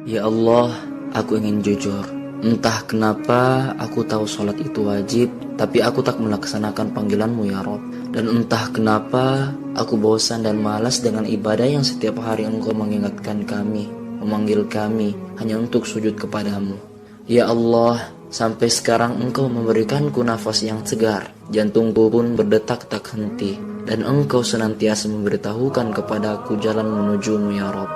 Ya Allah, aku ingin jujur. Entah kenapa aku tahu sholat itu wajib, tapi aku tak melaksanakan panggilanmu ya Rob. Dan entah kenapa aku bosan dan malas dengan ibadah yang setiap hari Engkau mengingatkan kami, memanggil kami hanya untuk sujud kepadamu. Ya Allah, sampai sekarang Engkau memberikanku nafas yang segar, jantungku pun berdetak tak henti, dan Engkau senantiasa memberitahukan kepadaku jalan menujumu ya Rob.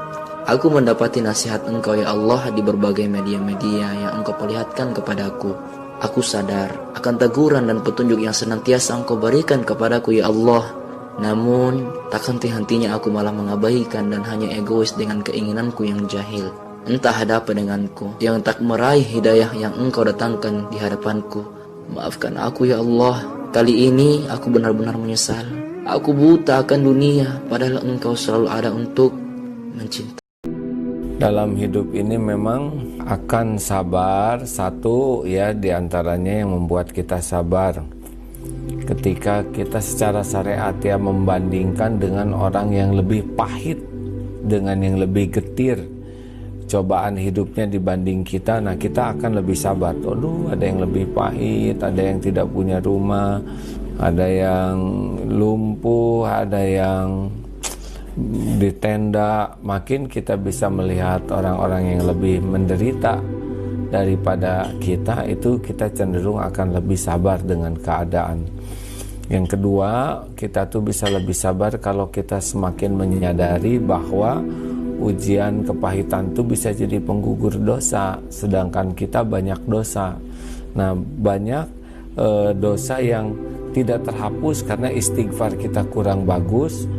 Aku mendapati nasihat Engkau ya Allah di berbagai media-media yang Engkau perlihatkan kepadaku. Aku sadar akan teguran dan petunjuk yang senantiasa Engkau berikan kepadaku ya Allah. Namun, tak henti-hentinya aku malah mengabaikan dan hanya egois dengan keinginanku yang jahil. Entah ada apa denganku yang tak meraih hidayah yang Engkau datangkan di hadapanku. Maafkan aku ya Allah. Kali ini aku benar-benar menyesal. Aku buta akan dunia, padahal Engkau selalu ada untuk mencintai. Dalam hidup ini memang akan sabar, satu ya diantaranya yang membuat kita sabar ketika kita secara syariat ya membandingkan dengan orang yang lebih pahit, dengan yang lebih getir cobaan hidupnya dibanding kita. Nah kita akan lebih sabar. Aduh, ada yang lebih pahit, ada yang tidak punya rumah, ada yang lumpuh, ada yang di tenda. Makin kita bisa melihat orang-orang yang lebih menderita daripada kita, itu kita cenderung akan lebih sabar dengan keadaan. Yang kedua, kita tuh bisa lebih sabar kalau kita semakin menyadari bahwa ujian kepahitan tuh bisa jadi penggugur dosa, sedangkan kita banyak dosa. Nah, banyak dosa yang tidak terhapus karena istighfar kita kurang bagus.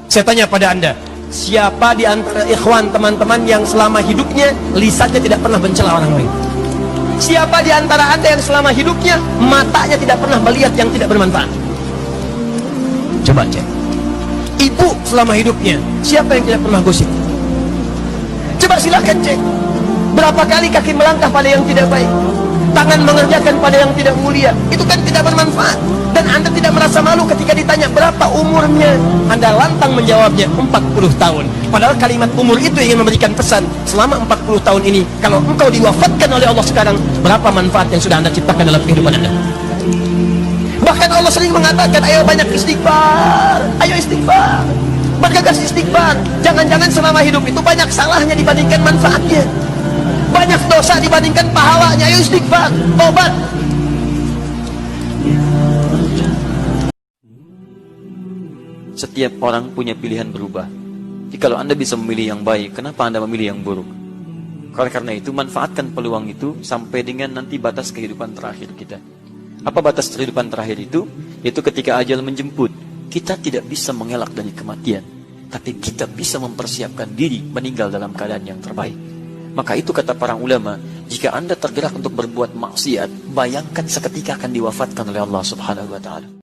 Saya tanya pada Anda, siapa di antara ikhwan teman-teman yang selama hidupnya lisannya tidak pernah mencela orang lain? Siapa di antara Anda yang selama hidupnya matanya tidak pernah melihat yang tidak bermanfaat? Coba cek. Ibu selama hidupnya, siapa yang tidak pernah gosip? Coba silahkan cek. Berapa kali kaki melangkah pada yang tidak baik, tangan mengerjakan pada yang tidak mulia, itu kan tidak bermanfaat. Dan Anda tidak merasa malu ketika ditanya berapa umurnya, Anda lantang menjawabnya 40 tahun. Padahal kalimat umur itu ingin memberikan pesan, selama 40 tahun ini kalau engkau diwafatkan oleh Allah sekarang, berapa manfaat yang sudah Anda ciptakan dalam kehidupan Anda. Bahkan Allah sering mengatakan, ayo banyak istighfar, ayo istighfar, bergegas istighfar. Jangan-jangan selama hidup itu banyak salahnya dibandingkan manfaatnya, banyak dosa dibandingkan pahalanya. Ayo istighfar, tobat. Setiap orang punya pilihan berubah. Jadi kalau Anda bisa memilih yang baik, kenapa Anda memilih yang buruk? Karena itu manfaatkan peluang itu sampai dengan nanti batas kehidupan terakhir kita. Apa batas kehidupan terakhir itu? Itu ketika ajal menjemput. Kita tidak bisa mengelak dari kematian, tapi kita bisa mempersiapkan diri meninggal dalam keadaan yang terbaik. Maka itu kata para ulama, jika Anda tergerak untuk berbuat maksiat, bayangkan seketika akan diwafatkan oleh Allah Subhanahu wa Ta'ala.